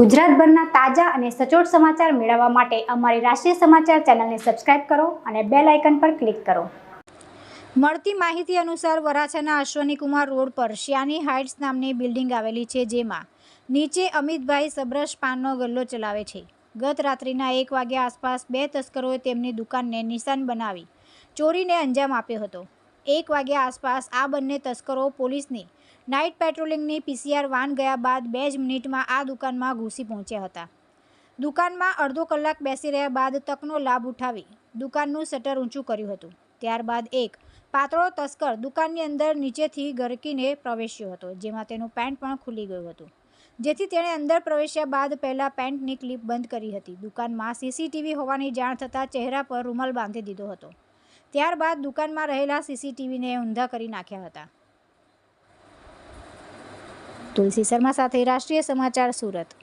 ગુજરાતભરના તાજા અને સચોટ સમાચાર મેળવવા માટે અમારી રાષ્ટ્રીય સમાચાર ચેનલને સબસ્ક્રાઇબ કરો અને બેલ આઇકન પર ક્લિક કરો। મળતી માહિતી અનુસાર વરાછાના અશ્વનીકુમાર રોડ પર શ્યાની હાઇટ્સ નામની બિલ્ડિંગ આવેલી છે, જેમાં નીચે અમિતભાઈ સબ્રશ પાનનો ગલ્લો ચલાવે છે। ગત રાત્રિના 1 વાગ્યા આસપાસ બે તસ્કરોએ તેમની દુકાનને નિશાન બનાવી ચોરીને અંજામ આપ્યો હતો। 1 વાગ્યા આસપાસ આ બંને તસ્કરો પોલીસની નાઇટ પેટ્રોલિંગની પીસીઆર વાન ગયા બાદ 2 જ મિનિટમાં આ દુકાનમાં ઘૂસી પહોંચ્યા હતા। દુકાનમાં અડધો કલાક બેસી રહ્યા બાદ તકનો લાભ ઉઠાવી દુકાનનું શટર ઊંચું કર્યું હતું। ત્યારબાદ એક પાતળો તસ્કર દુકાનની અંદર નીચેથી ગરકીને પ્રવેશ્યો હતો, જેમાં તેનું પેન્ટ પણ ખુલી ગયું હતું, જેથી તેણે અંદર પ્રવેશ્યા બાદ પહેલા પેન્ટની ક્લિપ બંધ કરી હતી। દુકાનમાં સીસીટીવી હોવાની જાણ થતાં ચહેરા પર રૂમાલ બાંધી દીધો હતો। ત્યારબાદ દુકાનમાં રહેલા સીસીટીવીને ઊંધા કરી નાખ્યા હતા। તુલસી શર્મા સાથે રાષ્ટ્રીય સમાચાર, સુરત।